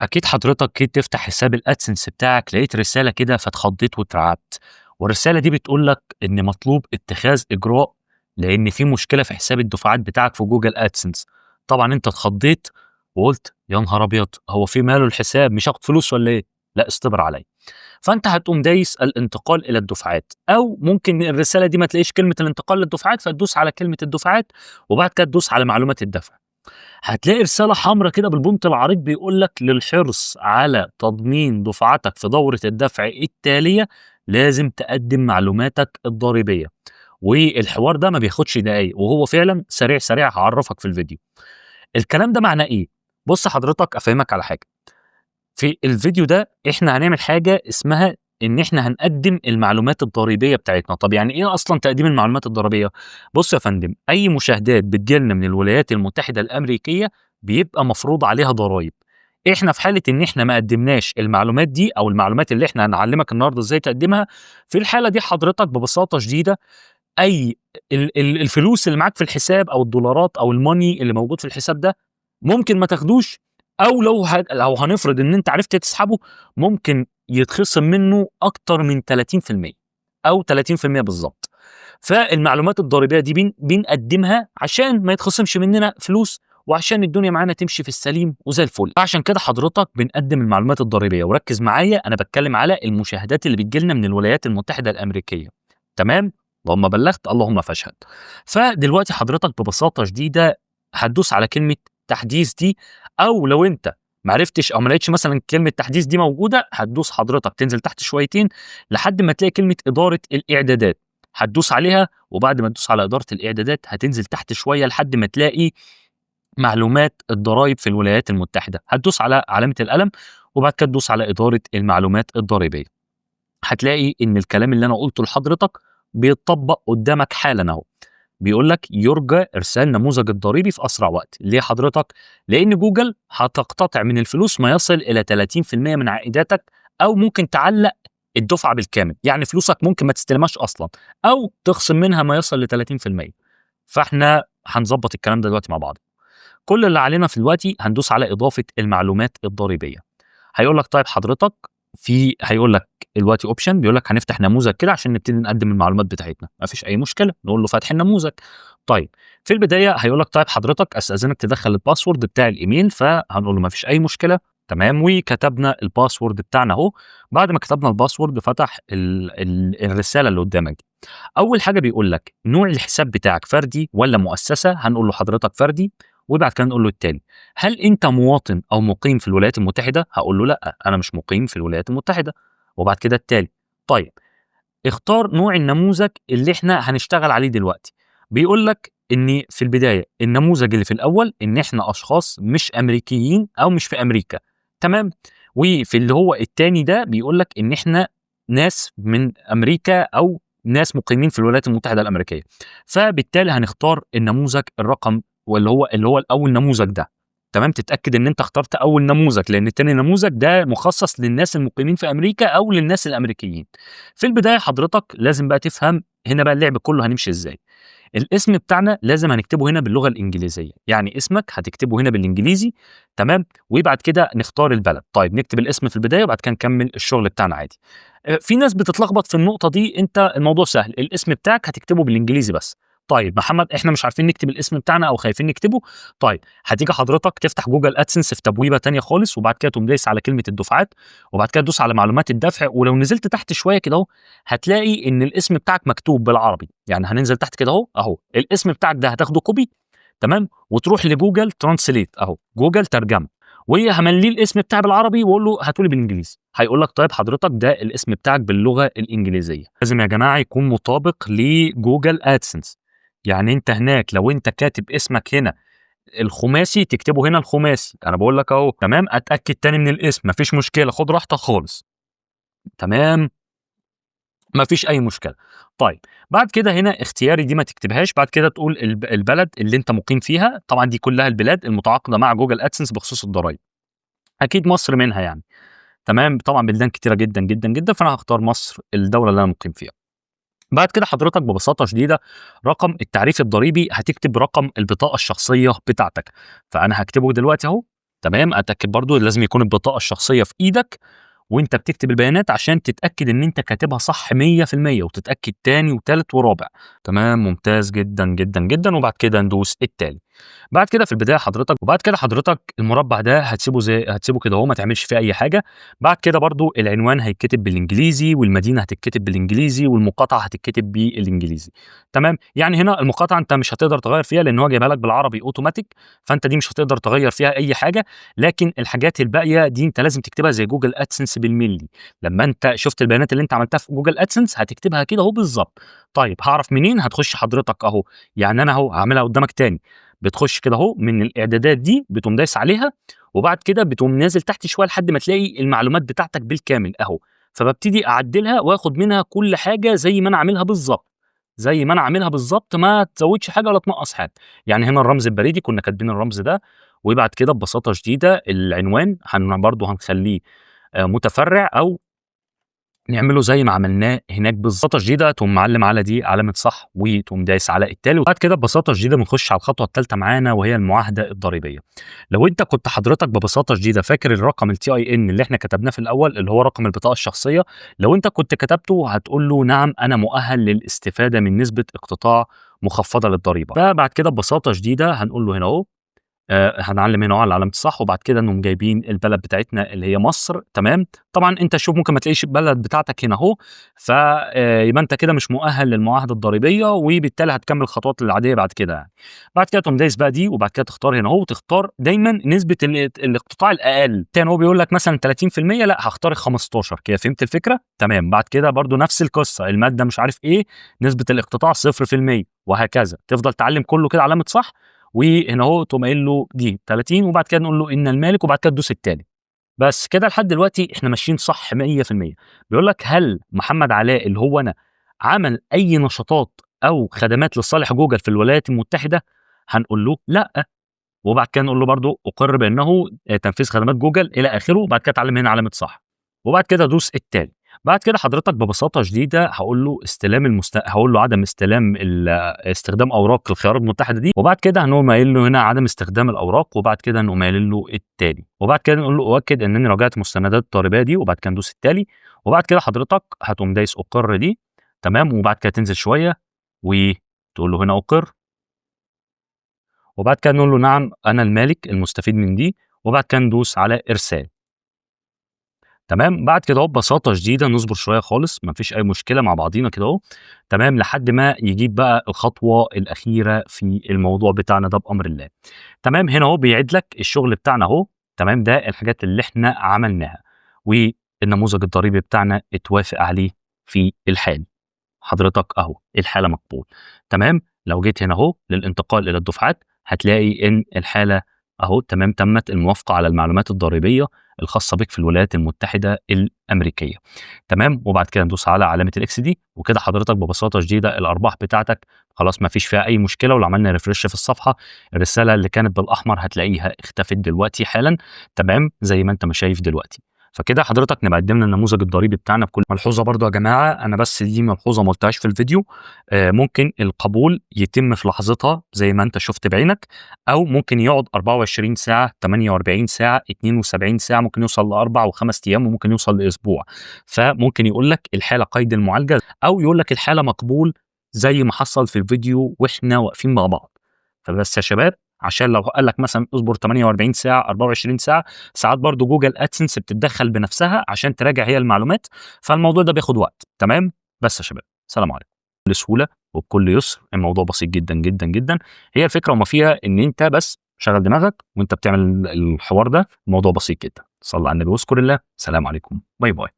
أكيد حضرتك جيت تفتح حساب الأدسنس بتاعك لقيت رسالة كده فاتخضيت واترعبت، والرسالة دي بتقول لك إن مطلوب اتخاذ إجراء لأن في مشكلة في حساب الدفعات بتاعك في جوجل أدسنس. طبعًا أنت اتخضيت وقُلت يا نهار أبيض! هو في ماله الحساب مش هاخد فلوس والّا إيه؟ لأ اصطبر عليَّ. فأنت هتقوم دايس الانتقال إلى الدفعات، أو ممكن الرسالة دي ما تلاقيش كلمة الانتقال للدفعات فتدوس على كلمة الدفعات وبعد كده تدوس على معلومات الدفع. هتلاقي رسالة حمرا كده بالبونت العريض بيقول لك للحرص على تضمين دفعتك في دورة الدفع التالية لازم تقدم معلوماتك الضريبية. والحوار ده ما بياخدش دقايق وهو فعلا سريع سريع هعرفك في الفيديو. الكلام ده معناه ايه؟ بص حضرتك افهمك على حاجة. في الفيديو ده إحنا هنعمل حاجة اسمها إن إحنا هنقدّم المعلومات الضريبية بتاعتنا. طب يعني إيه أصلًا تقديم المعلومات الضريبية؟ بُص يا فندم، أي مشاهدات بتيجي لنا من الولايات المتحدة الأمريكية بيبقى مفروض عليها ضرايب. إحنا في حالة إن إحنا ما قدّمناش المعلومات دي أو المعلومات اللي إحنا هنعلّمك النهارده إزاي تقدّمها، في الحالة دي حضرتك ببساطة شديدة أي الفلوس اللي معاك في الحساب أو الدولارات أو الmoney اللي موجود في الحساب ده، ممكن ما تاخدوش، أو لو هنفرض إن أنت عرفت تسحبه، ممكن يتخصم منه أكتر من 30% أو 30% بالضبط. فالمعلومات الضريبية دي بنقدّمها عشان ما يتخصمش مننا فلوس، وعشان الدنيا معانا تمشي في السليم وزي الفل. فعشان كده حضرتك بنقدّم المعلومات الضريبية، وركّز معايا أنا باتكلم على المشاهدات اللي بتيجي لنا من الولايات المتحدة الأمريكية، تمام؟ اللهم بلغت اللهم فاشهد. فدلوقتي حضرتك ببساطة شديدة هتدوس على كلمة تحديث دي، أو لو أنت ما عرفتش أو ما لقيتش مثلًا كلمة تحديث دي موجودة، هتدوس حضرتك تنزل تحت شويتين لحد ما تلاقي كلمة إدارة الإعدادات، هتدوس عليها وبعد ما تدوس على إدارة الإعدادات هتنزل تحت شوية لحد ما تلاقي معلومات الضرايب في الولايات المتحدة، هتدوس على علامة القلم وبعد كده تدوس على إدارة المعلومات الضريبية. هتلاقي إن الكلام اللي أنا قُلته لحضرتك بيتطبّق قدّامك حالًا أهو. بيقول لك يُرجى إرسال نموذج الضريبي في أسرع وقت. ليه حضرتك؟ لإن جوجل هتقتطع من الفلوس ما يصل إلى 30% من عائداتك، أو ممكن تعلّق الدفعة بالكامل، يعني فلوسك ممكن ما تستلمهاش أصلًا، أو تخصم منها ما يصل ل30%. فإحنا هنضبّط الكلام ده دلوقتي مع بعض. كل اللي علينا في دلوقتي هندوس على إضافة المعلومات الضريبية. هيقول لك طيب حضرتك هيقول لك دلوقتي option بيقول لك هنفتح نموذج كده عشان نبتدي نقدم المعلومات بتاعتنا، ما فيش أي مشكلة، نقول له فتح النموذج. طيب في البداية هيقول لك طيب حضرتك أستأذنك تدخّل الباسورد بتاع الإيميل، فهنقول له ما فيش أي مشكلة، تمام، وكتبنا الباسورد بتاعنا أهو. بعد ما كتبنا الباسورد فتح الرسالة اللي قدامك دي. أول حاجة بيقول لك نوع الحساب بتاعك فردي والّا مؤسسة؟ هنقول له حضرتك فردي، وبعد كده نقول له التاني، هل أنت مواطن أو مقيم في الولايات المتحدة؟ هاقول له لأ، أنا مش مقيم في الولايات المتحدة، وبعد كده التالي. طيب اختار نوع النموذج اللي إحنا هنشتغل عليه دلوقتي. بيقول لك إن في البداية النموذج اللي في الأول إن إحنا أشخاص مش أمريكيين أو مش في أمريكا، تمام؟ وفي اللي هو التاني ده بيقول لك إن إحنا ناس من أمريكا أو ناس مقيمين في الولايات المتحدة الأمريكية. فبالتالي هنختار النموذج الرقم واللي هو الأول نموذج ده، تمام؟ تتأكد إن أنت اخترت أول نموذج، لأن التاني نموذج ده مخصص للناس المقيمين في أمريكا أو للناس الأمريكيين. في البداية حضرتك لازم بقى تفهم هنا بقى اللعب كله هنمشي إزاي. الاسم بتاعنا لازم هنكتبه هنا باللغة الإنجليزية، يعني اسمك هتكتبه هنا بالإنجليزي، تمام، وبعد كده نختار البلد. طيب نكتب الاسم في البداية وبعد كده نكمل الشغل بتاعنا عادي. في ناس بتتلخبط في النقطة دي، أنت الموضوع سهل، الاسم بتاعك هتكتبه بالإنجليزي بس. طيب محمد إحنا مش عارفين نكتب الاسم بتاعنا أو خايفين نكتبه، طيب هتيجي حضرتك تفتح جوجل أدسنس في تبويبة تانية خالص، وبعد كده تقوم دايس على كلمة الدفعات، وبعد كده تدوس على معلومات الدفع، ولو نزلت تحت شوية كده أهو هتلاقي إن الاسم بتاعك مكتوب بالعربي، يعني هننزل تحت كده أهو الاسم بتاعك ده هتاخده كوبي، تمام، وتروح لجوجل ترانسليت أهو، جوجل ترجمة، وهامليه الاسم بتاعي بالعربي واقول له هاته لي بالانجليزي. هيقول لك طيب حضرتك ده الاسم بتاعك باللغه الانجليزيه. لازم يا جماعه يكون مطابق لجوجل ادسنس. يعني انت هناك لو انت كاتب اسمك هنا الخماسي تكتبه هنا الخماسي، انا بقول لك اهو، تمام. اتاكد تاني من الاسم، مفيش مشكله، خد راحتك خالص، تمام، مفيش اي مشكله. طيب بعد كده هنا اختياري دي ما تكتبهاش، بعد كده تقول البلد اللي انت مقيم فيها، طبعا دي كلها البلاد المتعاقده مع جوجل ادسنس بخصوص الضرايب، اكيد مصر منها يعني، تمام. طبعا بلدان كتيره جدا جدا جدا، فانا هختار مصر الدوله اللي انا مقيم فيها. بعد كده حضرتك ببساطه شديده رقم التعريف الضريبي هتكتب رقم البطاقه الشخصيه بتاعتك، فانا هكتبه دلوقتي اهو، تمام، اتاكد برضو لازم يكون البطاقه الشخصيه في ايدك وانت بتكتب البيانات عشان تتاكد ان انت كاتبها صح 100%، وتتاكد تاني وتالت ورابع. تمام، ممتاز جدا جدا جدا. وبعد كده ندوس التالي. بعد كده حضرتك المربع ده هتسيبه كده اهو، ما تعملش فيه اي حاجه. بعد كده برضو العنوان هيتكتب بالانجليزي، والمدينه هتتكتب بالانجليزي، والمقاطعه هتتكتب بالانجليزي. تمام، يعني هنا المقاطعه انت مش هتقدر تغير فيها لان هو جايبها لك بالعربي اوتوماتيك، فانت دي مش هتقدر تغير فيها اي حاجه. لكن الحاجات الباقيه دي انت لازم تكتبها زي جوجل ادسنس بالملي. لما انت شفت البيانات اللي انت عملتها في جوجل ادسنس هتكتبها كده اهو بالظبط. طيب هعرف منين؟ هتخش حضرتك اهو، يعني انا اهو هعملها قدامك تاني. بتخش كده اهو من الاعدادات دي، بتقوم دايس عليها، وبعد كده بتقوم نازل تحت شويه لحد ما تلاقي المعلومات بتاعتك بالكامل اهو. فببتدي اعدلها واخد منها كل حاجه زي ما انا عاملها بالظبط، زي ما انا عاملها بالظبط، ما تزودش حاجه ولا تنقص حاجه. يعني هنا الرمز البريدي كنا كاتبين الرمز ده. وبعد كده ببساطه شديده العنوان برضه هنخليه متفرع، او نعمله زي ما عملناه هناك ببساطه شديده. تقوم معلم على دي علامه صح، وتقوم دايس على التالي. وبعد كده ببساطه شديده بنخش على الخطوه الثالثه معانا، وهي المعاهده الضريبيه. لو انت كنت حضرتك ببساطه شديده فاكر الرقم التي اي ان اللي احنا كتبناه في الاول اللي هو رقم البطاقه الشخصيه، لو انت كنت كتبته هتقول له نعم انا مؤهل للاستفاده من نسبه اقتطاع مخفضه للضريبه. فبعد كده ببساطه شديده هنقول له هنا اهو، هنعلّم هنا أهو على علامة الصح. وبعد كده نقوم جايبين البلد بتاعتنا اللي هي مصر. تمام، طبعًا أنت شوف ممكن ما تلاقيش البلد بتاعتك هنا أهو، ف يبقى أنت كده مش مؤهل للمعاهدة الضريبية، وبالتالي هتكمل الخطوات العادية بعد كده يعني. بعد كده تقوم دايس بقى دي، وبعد كده تختار هنا أهو، وتختار دايمًا نسبة الاقتطاع الأقل. تاني هو بيقول لك مثلًا 30%، لأ هاختار ال15 كده. فهمت الفكرة؟ تمام، بعد كده برضه نفس القصة، المادة مش عارف إيه، نسبة الاقتطاع 0%، وهكذا. تفضل تعلّم كله كده علامة صح، وهنا اهو تقوم قايل له دي 30، وبعد كده نقول له إن المالك، وبعد كده تدوس التاني. بس كده لحد دلوقتي إحنا ماشيين صح 100%. بيقول لك هل محمد علاء اللي هو أنا عمل أي نشاطات أو خدمات لصالح جوجل في الولايات المتحدة؟ هنقول له لأ. وبعد كده نقول له برضه أقر بأنه تنفيذ خدمات جوجل إلى آخره. وبعد كده اتعلم هنا علامة صح، وبعد كده دوس التالي. بعد كده حضرتك ببساطة شديدة هاقول له عدم استلام استخدام أوراق الخيارات المتحدة دي. وبعد كده هنقوم قايل له هنا عدم استخدام الأوراق، وبعد كده نقوم قايلين له التالي. وبعد كده نقول له أؤكد أنني راجعت مستندات الضريبية دي، وبعد كده ندوس التالي. وبعد كده حضرتك هتقوم دايس أقر دي. تمام، وبعد كده تنزل شوية وتقول له هنا أقر. وبعد كده نقول له نعم أنا المالك المستفيد من دي، وبعد كده ندوس على إرسال. تمام، بعد كده أهو ببساطة شديدة نصبر شوية خالص، ما فيش أي مشكلة مع بعضينا كده أهو. تمام، لحد ما يجيب بقى الخطوة الأخيرة في الموضوع بتاعنا ده بأمر الله. تمام، هنا أهو بيعيد لك الشغل بتاعنا أهو. تمام، ده الحاجات اللي إحنا عملناها، والنموذج الضريبي بتاعنا اتوافق عليه في الحال. حضرتك أهو الحالة مقبول. تمام، لو جيت هنا أهو للانتقال إلى الدفعات هتلاقي إن الحالة أهو تمام، تمت الموافقة على المعلومات الضريبية الخاصة بك في الولايات المتحدة الأمريكية. تمام، وبعد كده ندوس على علامة الإكس دي، وكده حضرتك ببساطة شديدة الأرباح بتاعتك خلاص ما فيش فيها أي مشكلة. ولو عملنا ريفرش في الصفحة، الرسالة اللي كانت بالأحمر هتلاقيها اختفت دلوقتي حالًا. تمام، زي ما أنت ما شايف دلوقتي. فكده حضرتك نبقى قدمنا النموذج الضريبي بتاعنا بكل ملحوظة. برضو يا جماعة أنا بس دي ملحوظة ما قلتهاش في الفيديو، ممكن القبول يتم في لحظتها زي ما أنت شفت بعينك، أو ممكن يقعد 24 ساعة، 48 ساعة، 72 ساعة، ممكن يوصل لأربع وخمس أيام، وممكن يوصل لأسبوع. فممكن يقول لك الحالة قيد المعالجة، أو يقول لك الحالة مقبول زي ما حصل في الفيديو وإحنا واقفين مع بعض. فبس يا شباب، عشان لو قال لك مثلا اصبر 48 ساعة، 24 ساعة، ساعات برضو جوجل ادسنس بتتدخل بنفسها عشان تراجع هي المعلومات، فالموضوع ده بياخد وقت. تمام، بس يا شباب سلام عليكم. بكل سهولة وبكل يسر، الموضوع بسيط جدا جدا جدا. هي الفكرة وما فيها ان انت بس شغل دماغك وانت بتعمل الحوار ده، الموضوع بسيط جدا. صلى على النبي واذكر الله. سلام عليكم، باي باي.